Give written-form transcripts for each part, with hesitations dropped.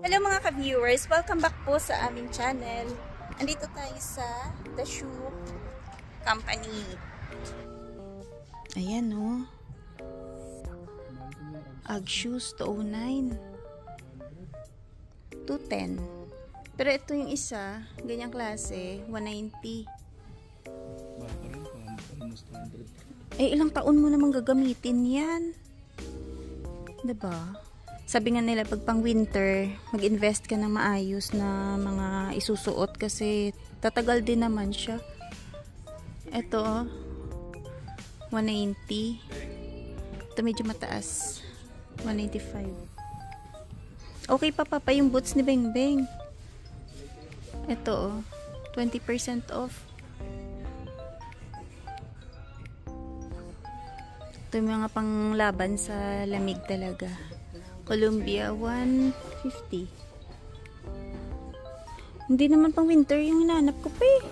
Hello mga ka-viewers, welcome back po sa aming channel. Andito tayo sa The Shoe Company. Ayan o. Ugg shoes 209. 210. Pero ito yung isa, ganyang klase, 190. Eh, ilang taon mo namang gagamitin yan? Diba? Sabi nga nila, pag pang winter, mag-invest ka ng maayos na mga isusuot kasi tatagal din naman siya. Ito, 190. Ito medyo mataas. 185. Okay pa yung boots ni Beng Beng. Ito, 20% off. Ito yung mga panglaban sa lamig talaga. Columbia 150. Hindi naman pang winter yung hinanap ko pa eh.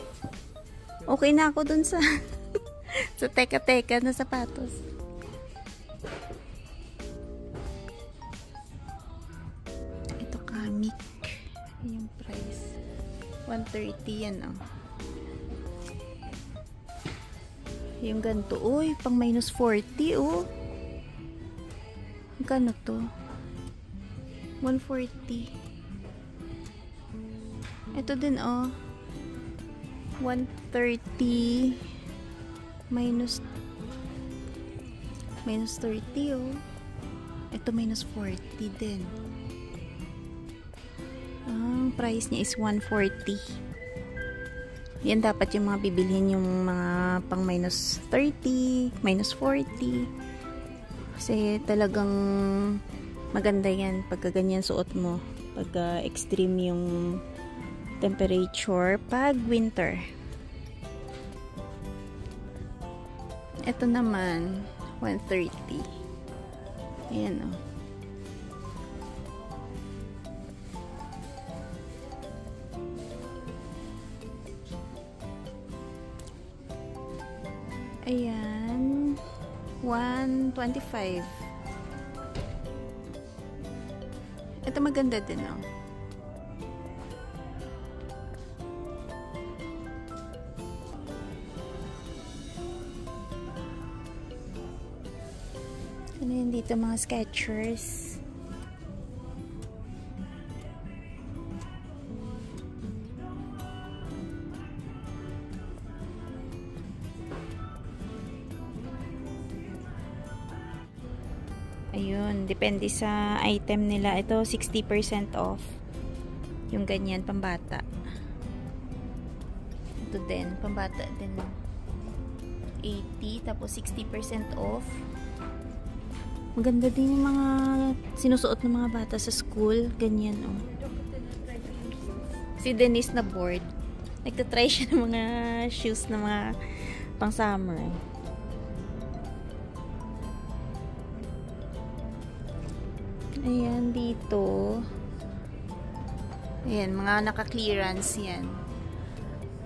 Okay na ako dun sa sa teka-teka na sapatos. Ito kamik. Yung price. 130 yan oh. Yung ganito. Uy, pang minus 40 oh. Magkano to? 140. Ito din oh. 130 minus 30 oh. Ito minus 40 din. Ang price niya is 140. Yan dapat yung mga bibilhin yung mga pang minus 30, minus 40. Kasi talagang maganda yan pagka ganyan suot mo. Pagka extreme yung temperature pag winter. Ito naman 130. Ayan o. Ayan 125. Ito maganda din oh. Ano yun dito, mga Skechers. Ayun, depende sa item nila. Ito 60% off. Yung ganyan, pambata. Ito din, pambata din. 80, tapos 60% off. Maganda din yung mga sinusuot ng mga bata sa school. Ganyan, oh. Si Denise na board. Nagtatry siya ng mga shoes na mga pang summer. Ayan, dito. Ayan, mga naka-clearance yan.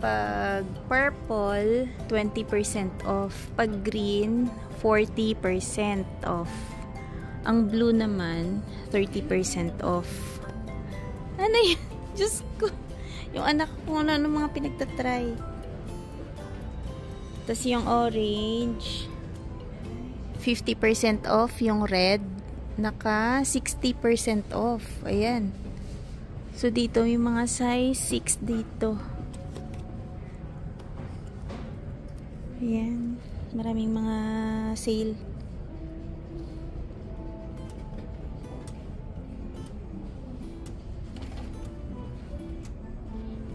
Pag purple, 20% off. Pag green, 40% off. Ang blue naman, 30% off. Ano yan? Diyos ko. Yung anak ko na ng mga pinagtatry. Tapos yung orange, 50% off. Yung red, naka 60% off. Ayan. So, dito yung mga size 6 dito. Ayan. Maraming mga sale.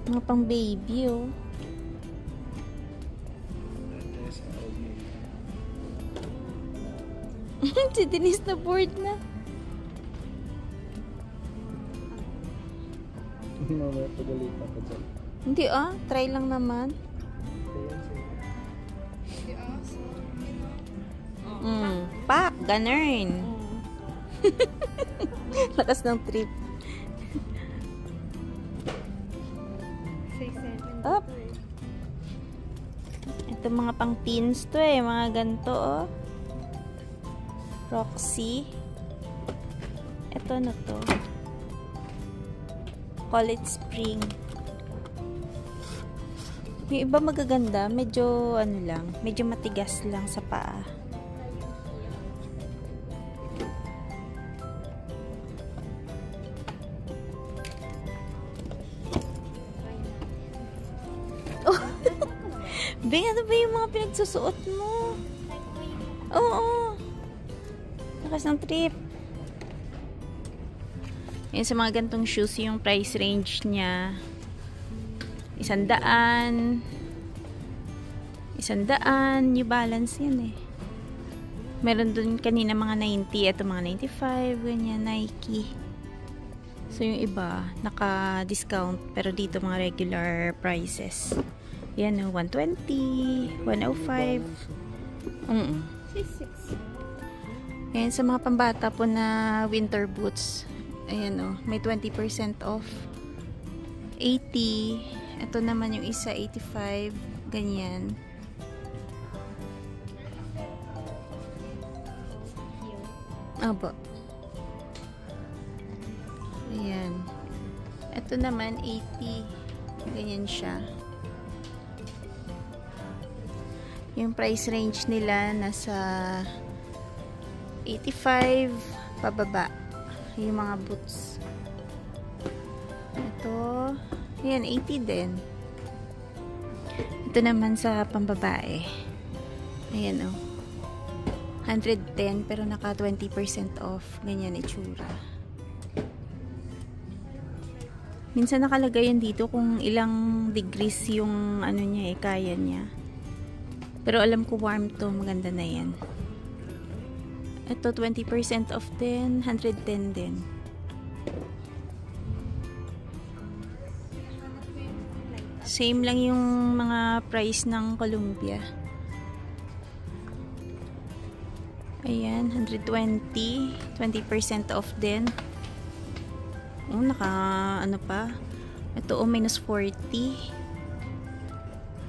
Mga pang baby, oh. Si Denise na board na. Hindi ah, try lang naman. Pak, ganun. Lakas ng trip. Up. Ito mga pang teens to eh, mga ganito oh. Roxy. Ito na to. Call it spring. Yung iba magaganda, medyo ano lang, medyo matigas lang sa paa. Oh. Bing, ano ba yung mga pinagsusuot mo? Oo. Lakas ng trip. Yan, sa mga gantong shoes, yung price range niya 100. New Balance yan eh. Meron dun kanina mga 90, ito mga 95, ganyan, Nike. So yung iba naka-discount, pero dito mga regular prices. Yan o, 120, 105. Ayan, sa mga pambata po na winter boots, ayan o, may 20% off. 80. Ito naman yung isa, 85. Ganyan. Aba. Ayan. Ito naman, 80. Ganyan siya. Yung price range nila nasa 85 pababa. Yung mga boots. Ito, ayan, 80 din. Ito naman sa pambabae. Ayan o. 110 pero naka 20% off. Ganyan itsura. Minsan nakalagay yan dito kung ilang degrees yung ano niya eh, kaya niya. Pero alam ko warm to, maganda na yan. Ito 20% off din, 110 din. Same lang yung mga price ng Columbia. Ayan, 120, 20% off din. Oh, naka ano pa? Ito minus 40.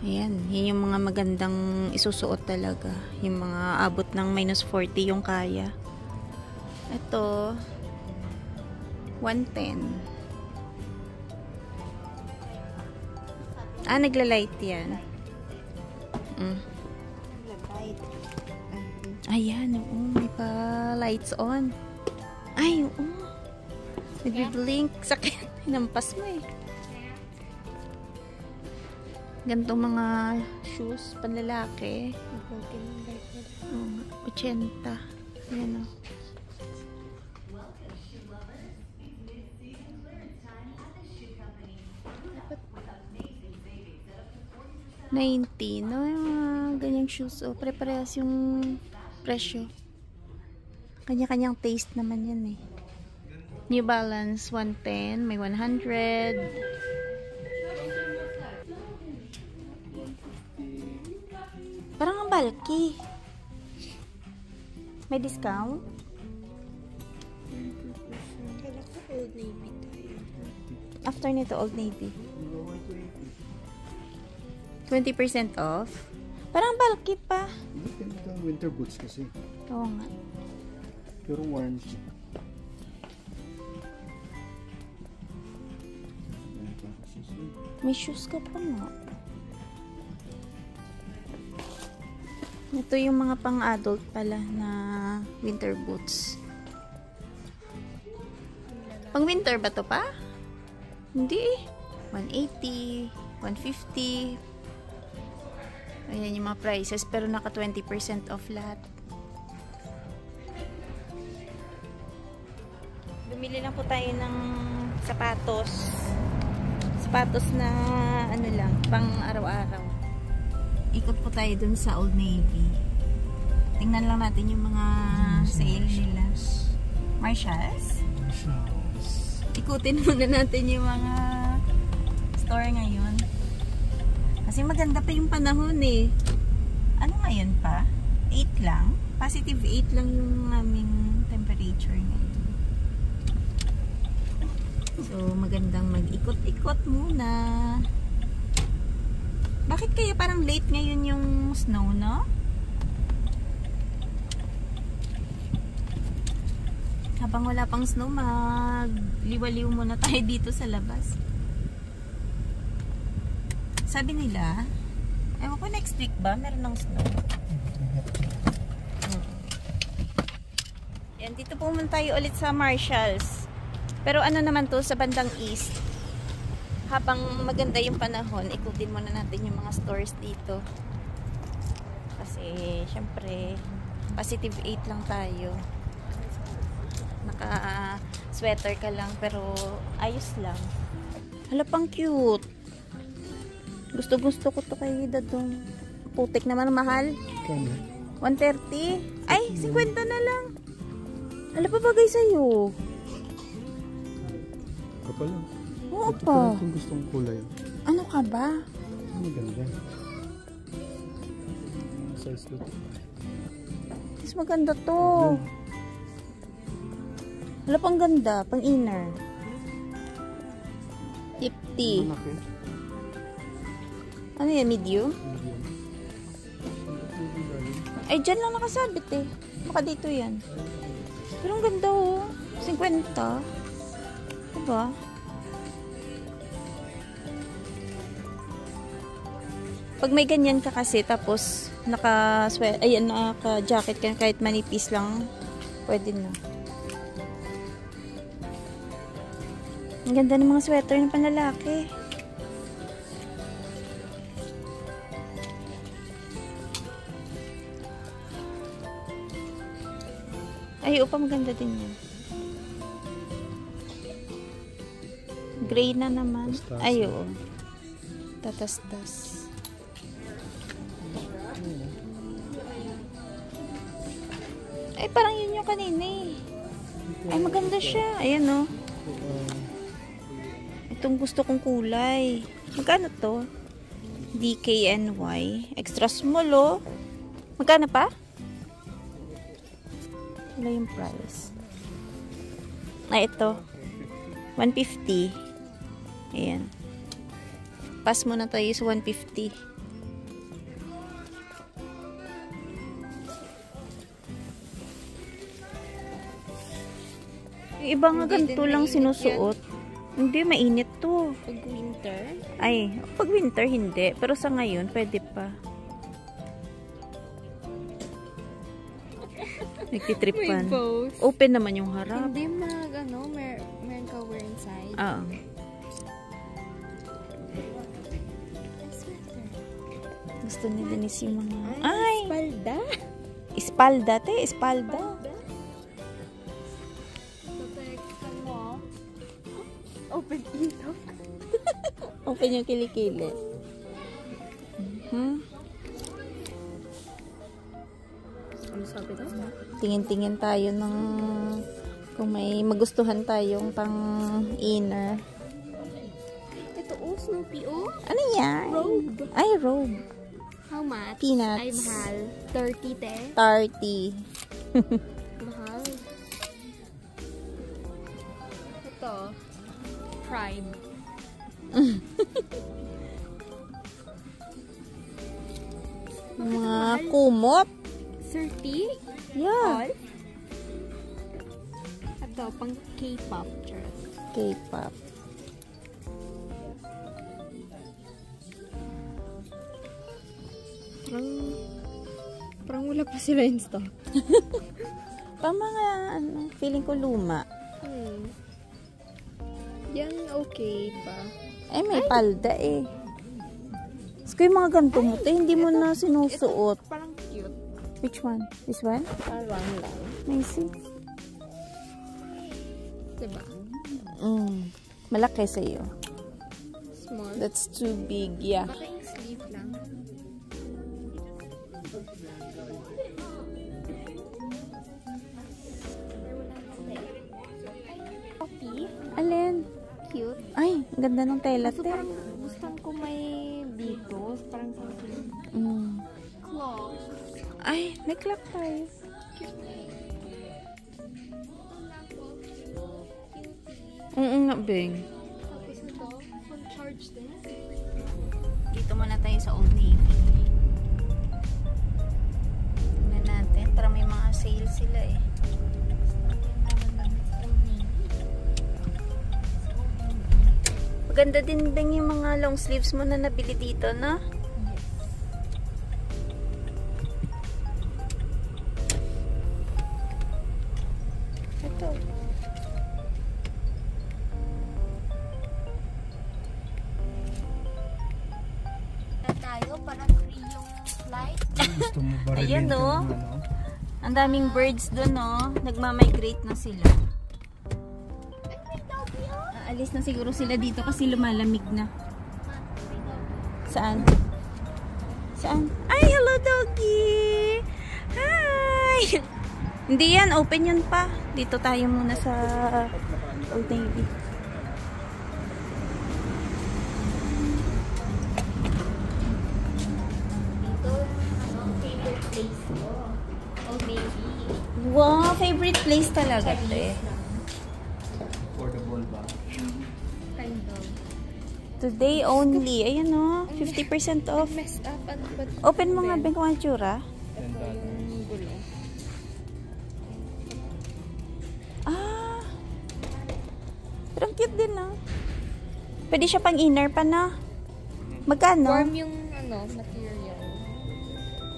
Ayan, yun yung mga magandang isusuot talaga. Yung mga abot ng minus 40 yung kaya. Ito 110. Nagla-light yan. Ayan, oo, may pa lights on. Ay, oo. Nag-blink. Sakit. Hinampas mo eh. Ganitong mga shoes, panlalaki. 80. Ayan o. $90. No, yung mga ganyang shoes. O, pare-parehas yung presyo. Kanya-kanyang taste naman yan eh. New Balance 110, may 100. Parang ang bulky. May discount? Old Navy. After nito, Old Navy. 20% off? Parang bulky pa. Ito winter boots kasi. Oo nga. Pero warranty. May shoes ka pa nga. Ito yung mga pang-adult pala na winter boots. Pang-winter ba to pa? Hindi eh. 180, 150. Ayan yung mga prices, pero naka 20% off lahat. Bumili lang po tayo ng sapatos. Sapatos na ano lang, pang araw-araw. Ikot po tayo dun sa Old Navy. Tingnan lang natin yung mga sale nila. Marshalls? Ikutin muna natin yung mga store ngayon. Kasi maganda pa yung panahon eh. Ano ngayon pa? 8 lang? Positive 8 lang yung aming temperature ngayon. So, magandang mag-ikot-ikot muna. Bakit kaya parang late ngayon yung snow, no? habang wala pang snow, magliwaliw muna tayo dito sa labas. Sabi nila, ewan ko next week ba, meron ng snow. Yan, dito pumunta tayo ulit sa Marshalls. Pero ano naman to, sa bandang east. Habang maganda yung panahon, ikutin muna natin yung mga stores dito. Kasi, syempre, positive 8 lang tayo. Naka-sweater ka lang, pero ayos lang. Hala, pang cute. Gusto ko to kay Dadong. Putik naman, mahal. Kano? 130? Ay, 50 na lang. Hala, papagay sa'yo. Kapal lang. Oo Ito pa. pa itong gustong kulay. Ano ka ba? Maganda. Size ko. Mas maganda to. Hala, pang ganda. Pang inner. 50. Malaki. Ano yan, medium? Medium. Ay, dyan lang nakasabit eh. Baka dito yan. Pero ang ganda oh. 50. Diba? Pag may ganyan ka kasi, tapos naka-jacket ka, kahit manipis lang, pwede na. Ang ganda ng mga sweater ng panlalaki. Ay, upa, maganda din yan. Gray na naman. Tastas. Ay, oo. Tatastas. Ay, parang yun yung kanina eh. Ay, maganda siya. Ayan oh. Itong gusto kong kulay. Magkano to? DKNY. Extra small oh. Magkano pa? Wala yung price. Ay, ito. 150. Ayan. Pass muna tayo sa 150. Yung iba nga ganito lang sinusuot. Hindi, mainit to. Pag winter? Ay, pag winter hindi. Pero sa ngayon, pwede pa. Nagtitripan. both. Open naman yung harap. Hindi meron ka wear inside. Oo. Sweater. Gusto ni Denise yung mga... Ay! Espalda? Espalda, te. Espalda. Protection mo. Open ilog. Open yung kilikili. Ano sabi daw? Tingin-tingin tayo ng... Kung may magustuhan tayong pang inner. Ito Snoopy Ano yan? Robe. Ay, robe. How much? Peanuts. Ay, mahal. 30 te. 30. Mahal. Ito. Prime. Mga kumot. 30? Yeah. All? Ito, pang K-pop. K-pop. Parang wala pa sila in stock. Pa mga, feeling ko luma. Yan okay pa. Eh, may palda eh. Tapos yung mga ganito mo, hindi mo na sinusuot. Ito, parang cute. Which one? This one? Parang lang. May see. Diba? Malaki sa'yo. Small. That's too big, yeah. Baka yung sleeve lang. Coffee. Alin? Cute. Ay, ang ganda ng tela, So, te. parang gusto ko may dito. Parang something. Clock. Ay, may clock tayo. Oo nga, Beng. Tapos ito, on charge din. Dito muna tayo sa Old Navy. Tingnan natin. Para may mga sale sila eh. Ganda din bang yung mga long sleeves mo na nabili dito, no? Ito. Tayo para free yung flight. Gusto mo ba rin Ayan, yung no? ano? Ang daming birds doon, no? Nagmamigrate na sila. Aalis na siguro sila dito kasi lumalamig na. Saan? Saan? Ay, hello, doggy! Hi! Hindi yan, open yun pa. Dito tayo muna sa Old Navy. Dito, favorite place ko. Old Navy. Wow, favorite place talaga, te. Affordable ba? Kind of. Today only. Ayan, no? 50% off. Messed up. But Open mo nga, Ben, kung ang tsura. yung gulo. Ah. Pero ang cute din, no? Pwede siya pang inner pa, na. Magkano? Warm yung material.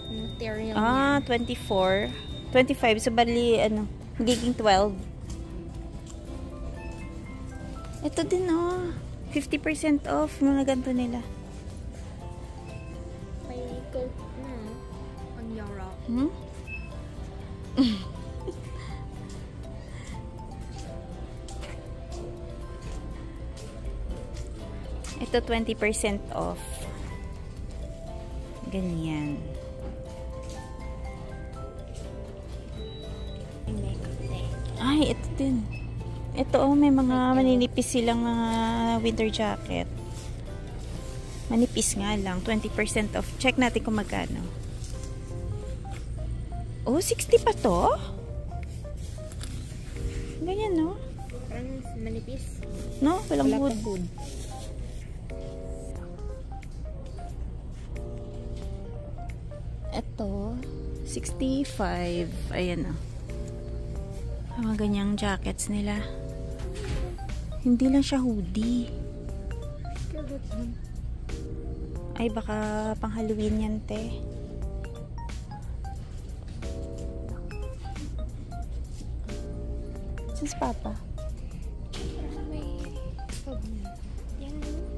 Material Ah, 24. 25. So, bali, magiging 12. Ito din, oh. 50% off. Mga ganito nila. May coat on Europe. Hmm? Ito 20% off. Ganyan. Ay, ito din. Ito may mga maninipis silang mga winter jacket. Manipis nga lang. 20% off. Check natin kung magkano. Oh, 60 pa to? Ganyan, no? Parang manipis. No? Walang Wala hood. pa hood. Ito, 65. Ayan, oh. Mga ganyang jackets nila. Hindi lang siya hoodie. Ay, baka pang Halloween yan, te. Saan si Papa? May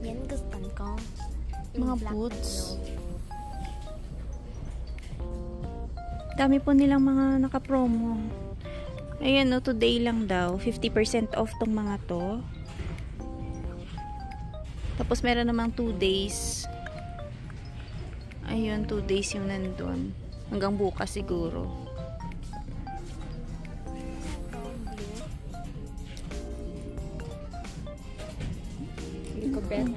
yan gustan ko. Mga boots. Dami po nilang mga naka-promo. Ayan, no, today lang daw. 50% off tong mga to. Tapos meron namang 2 days. Ayun, 2 days yung nandun. Hanggang bukas siguro. Hindi ko bet.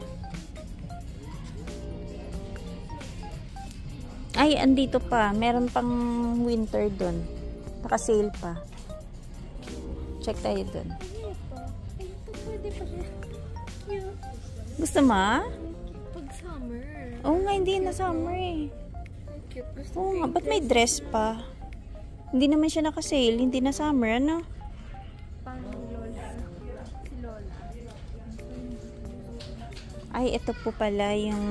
Ay, andito pa. Meron pang winter dun. Naka-sale pa. Check tayo dun. Ay, ito pwede pa siya. Cute. Gusto mo? Pag summer. Oo nga, hindi na summer eh. Ang cute. Gusto Oo ko nga, yung ba't may dress pa? Hindi naman siya naka-sale. Hindi na summer, ano? pang lola. Si lola. Ay, ito po pala yung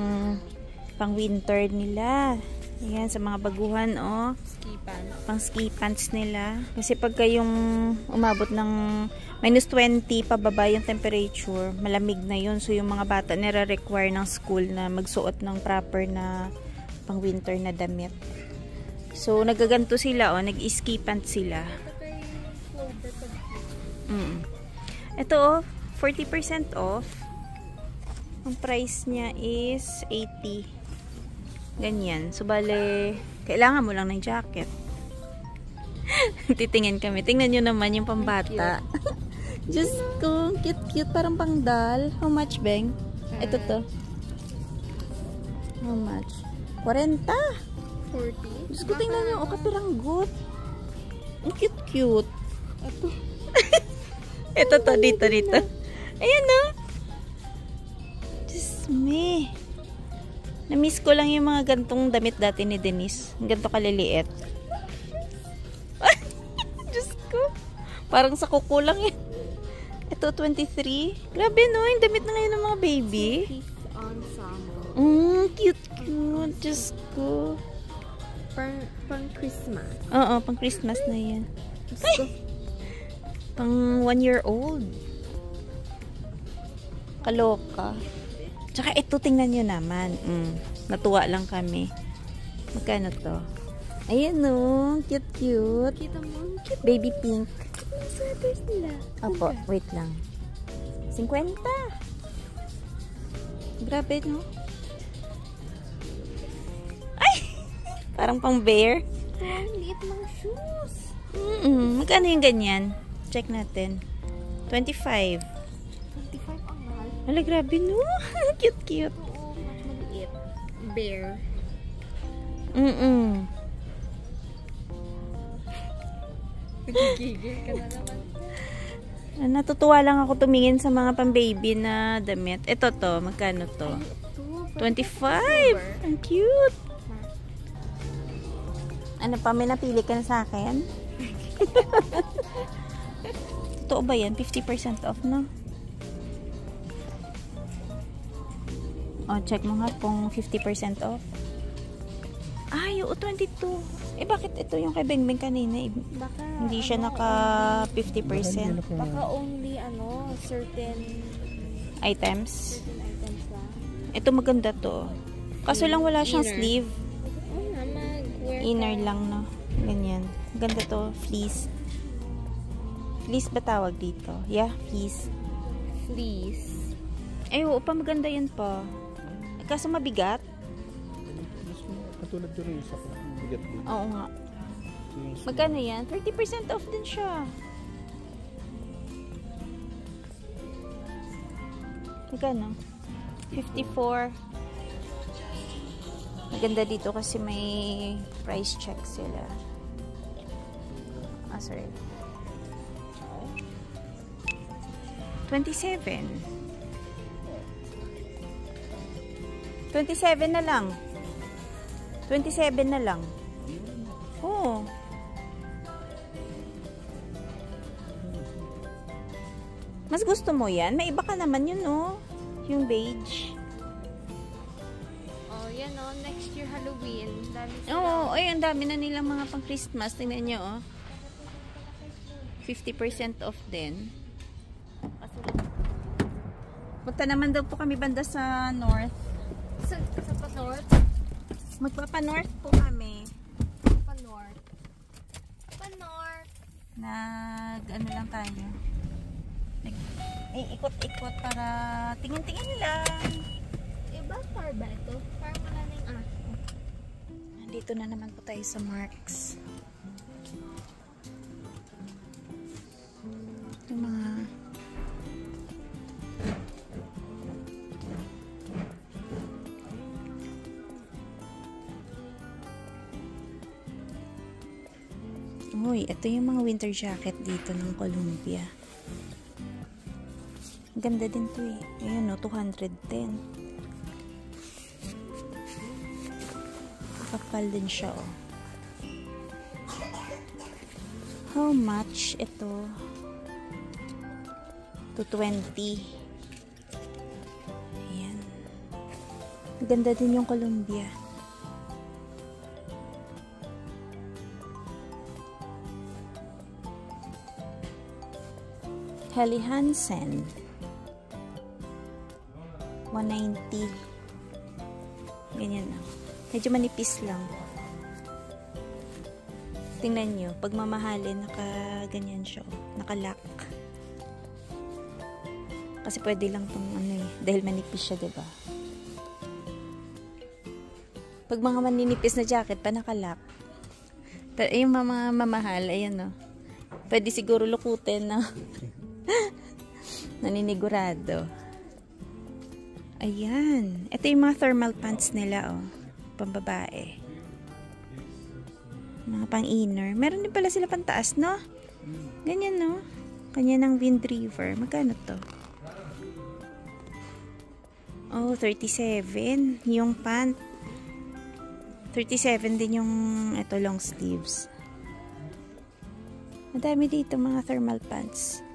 pang winter nila. Ayan, sa mga baguhan, oh. Ski pants. Pang ski pants nila. Kasi pagka yung umabot ng -20 pababa yung temperature, malamig na yun. So, yung mga bata nire-require ng school na magsuot ng proper na pang winter na damit. So, nagaganto sila, oh. Nag-ski pants sila. Ito kay Clover pag Ito, oh. 40% off. Ang price niya is 80. Ganyan. So, bale, kailangan mo lang ng jacket. Titingin kami. Tingnan nyo naman yung pambata. Just ko, cute-cute. Parang pangdal. How much, Beng? Ito to. How much? 40. 40. Diyos ko, tingnan nyo. O, kapiranggot. Ang cute-cute. Ito. Ito to, dito. Ayan, no? Diyos me. Na-miss ko lang yung mga gantong damit dati ni Denise. Ganto kaliliit. Diyos ko. Parang sa kuko lang yan. Ito, 23. Grabe, no? Yung damit na ngayon ng mga baby. Piece ensemble. Cute, cute. Diyos ko. Pang Christmas. Oo, pang Christmas na yan. Pang 1 year old. Kaloka. Tsaka ito, tingnan nyo naman. Natuwa lang kami. Magkano to? Ayan, no? Cute, cute. Kita mo? Cute. Baby pink. Ang sweaters nila. Opo, wait lang. 50. Grabe, no? Ay! Parang pang bear. Ang liit ng shoes. Magkano yung ganyan? Check natin. 25. 25 ang mahal. Hala, grabe, no? Cute, cute. Oo, mas maliit. Bear. Nagigigil ka na naman. Natutuwa lang ako tumingin sa mga pang-baby na damit. Ito to, magkano to? 25! Ang cute! Ano pa, may napili ka na sa akin? Totoo ba yan? 50% off, no? O, check mo nga kung 50% off. Ay, oo, 22. Eh, bakit ito yung kay Bengbeng kanina? Baka, Hindi siya naka 50%. baka only, certain Items. items lang. Ito maganda to. Kaso lang wala siyang Inner. sleeve. Oo nga, mag-wear Inner ka. lang, no? Ganyan. Ganda to. Fleece. Fleece ba tawag dito? Yeah, fleece. Fleece. Eh, oo pa, maganda yan pa. Kaso mabigat. Katulad doon yung isa ko. Bigat din. Oo nga. Yung Magkano yan? 30% off din siya. Magkano? 54. Maganda dito kasi may price check sila. Ah, sorry. 27. 27 na lang. 27 na lang. Oo. Mas gusto mo yan? May iba ka naman yun, no? Yung beige. Oh, yan next year Halloween. Dami sila. Oo, ay, ang dami na nilang mga pang Christmas. Tingnan nyo, oh. 50% off din. Punta naman daw po kami banda sa north. Sa pa-north? Magpapa-north po kami. Pa-north. Pa-north. Ano lang tayo. Ikot-ikot para tingin-tingin lang. Iba far ba ito? Parang wala na yung aso. Nandito na naman po tayo sa Marks. Yung mga Uy, ito yung mga winter jacket dito ng Columbia. Ganda din to eh. Ayan o, 210. Kapal din siya oh. How much ito? 220. Ayan. Ganda din yung Columbia. Helly Hansen 190. Ganyan lang. Medyo manipis lang. Tingnan nyo, pag mamahalin, naka-ganyan siya. Naka-lock. Kasi pwede lang itong dahil manipis siya, diba? Pag mga maninipis na jacket pa, naka-lock. Pero yung mga mamahal, ayan o. Pwede siguro lukutin na naninigurado. Ayan. Ito yung mga thermal pants nila, oh. Pambabae. Mga pang-inner. Meron din pala sila pantaas, no? Ganyan, no? Kanya ng Wind River. Magkano to? Oh, 37. Yung pant. 37 din yung ito, long sleeves. Madami dito mga thermal pants.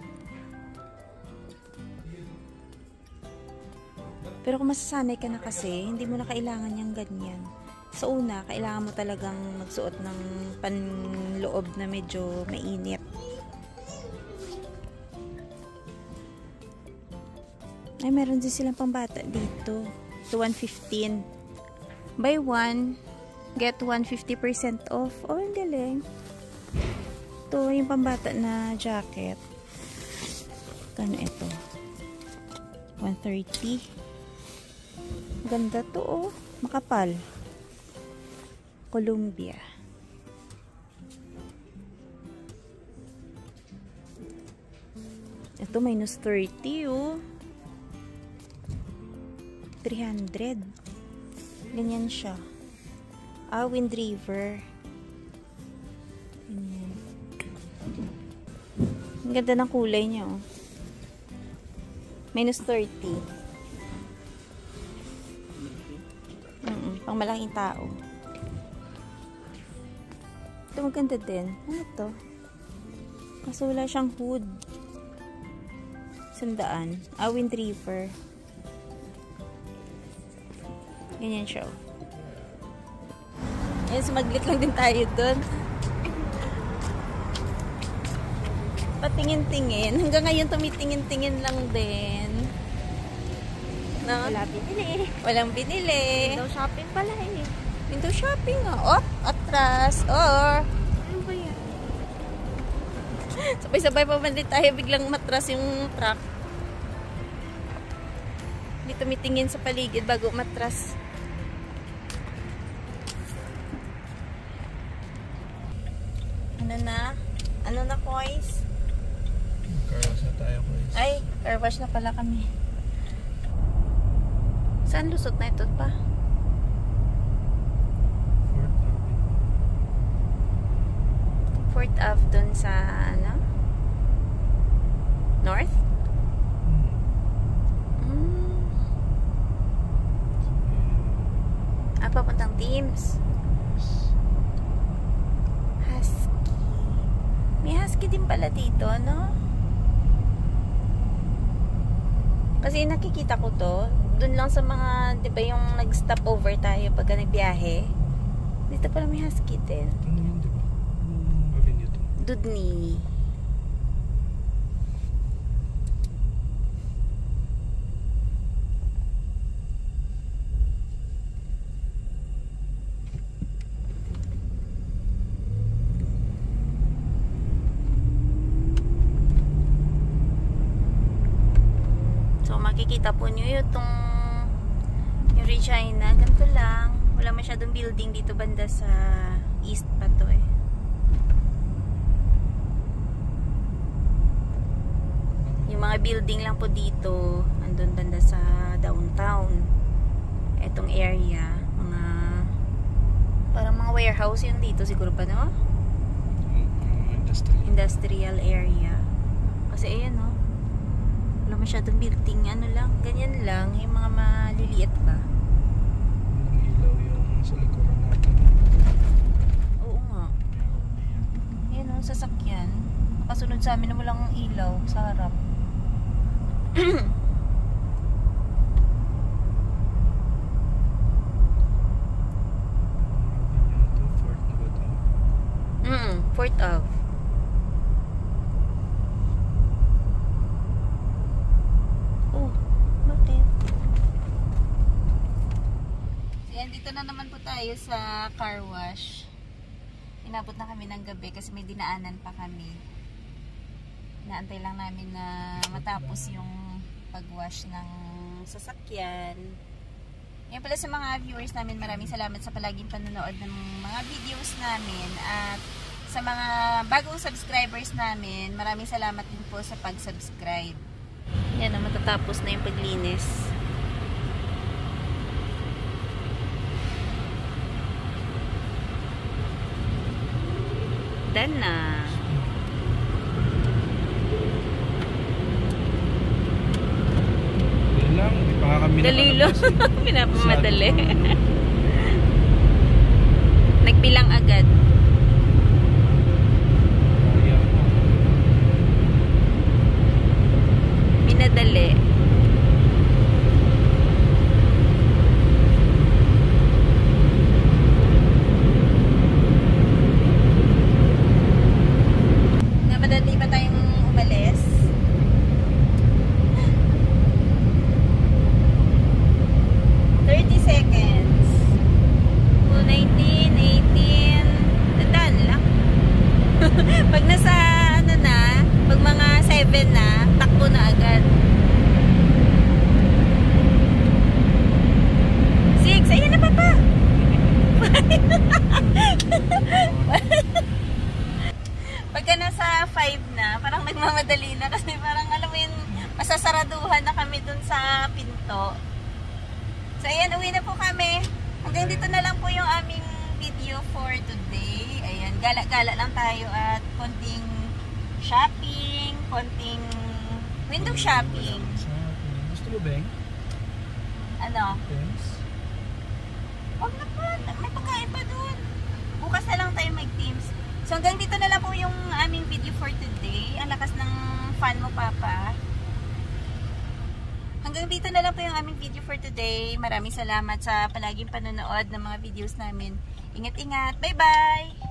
Pero kung masasanay ka na kasi, hindi mo na kailangan yung ganyan. Sa una, kailangan mo talagang magsuot ng panloob na medyo mainit. Ay, meron din silang pambata dito. So, 115. Buy one, get 150% off. Oh, ang galing. Ito, yung pambata na jacket. Kano ito? 130. Ganda to, oh. Makapal. Columbia. Ito, minus 30, oh. 300. Ganyan siya. Wind River. Ganyan. Ang ganda ng kulay niya, oh. Minus 30. Pang malaking tao. Ito maganda din. Ano to? Kaso wala siyang hood. 100. Wind River. Ganyan siya. Ayan, sumaglit lang din tayo dun. Patingin-tingin. Hanggang ngayon tumitingin-tingin lang din. No? Wala binili. Walang binili. Window shopping pala eh. Window shopping nga. Oh, atras. Oh. Ano ba yan? Sabay-sabay pa man din tayo. Biglang matras yung truck. Hindi tumitingin sa paligid bago matras. Ano na, boys? Car wash na tayo, boys. Ay, car wash na pala kami. Saan lusot na ito pa? Fourth Ave dun sa, ano? North? Papuntang Teams. Husky. May husky din pala dito, no? Kasi nakikita ko to, dun lang sa mga, di ba yung nag-stop over tayo pagka nagbiyahe. Dito pala may husky din. Ano yun, di ba? Anong avenue to? Dudney. Makikita po nyo yung Regina, ganito lang. Wala masyadong building dito banda sa east pa to eh. Yung mga building lang po dito, andun banda sa downtown. Etong area, parang mga warehouse yun dito siguro pa, no? Industrial area. Kasi ayan, no? Wala masyadong building, ano lang, ganyan lang, yung mga maliliit ba. Walang ilaw yung sa likuran natin. Oo nga. Ayan o, sasakyan. Nakasunod sa amin na walang ilaw sa harap. Fourth na ba ito? Fourth Ave. Dito na naman po tayo sa car wash. Inabot na kami ng gabi kasi may dinaanan pa kami. Inaantay lang namin na matapos yung pag-wash ng sasakyan. Yan pala sa mga viewers namin, maraming salamat sa palaging panonood ng mga videos namin. At sa mga bagong subscribers namin, maraming salamat din po sa pag-subscribe. Yan na, matatapos na yung paglinis. Done na. Dali lang, hindi pa nga kami Dali lang. Pinapamadali. Nagbilang agad. Minadali. nagmamadali na kasi parang alam mo yun, masasaraduhan na kami dun sa pinto. So ayan, uwi na po kami. Hanggang dito na lang po yung aming video for today. Ayan, gala-gala lang tayo at konting shopping, konting window shopping. Gusto mo, Beng? Ano? Thanks. Huwag na po, may pagkain pa dun. Bukas na lang tayo mag-teams. So hanggang dito na lang po yung aming video for today. Ang lakas ng fan mo, Papa. Hanggang dito na lang po yung aming video for today. Maraming salamat sa palaging panonood ng mga videos namin. Ingat-ingat. Bye-bye!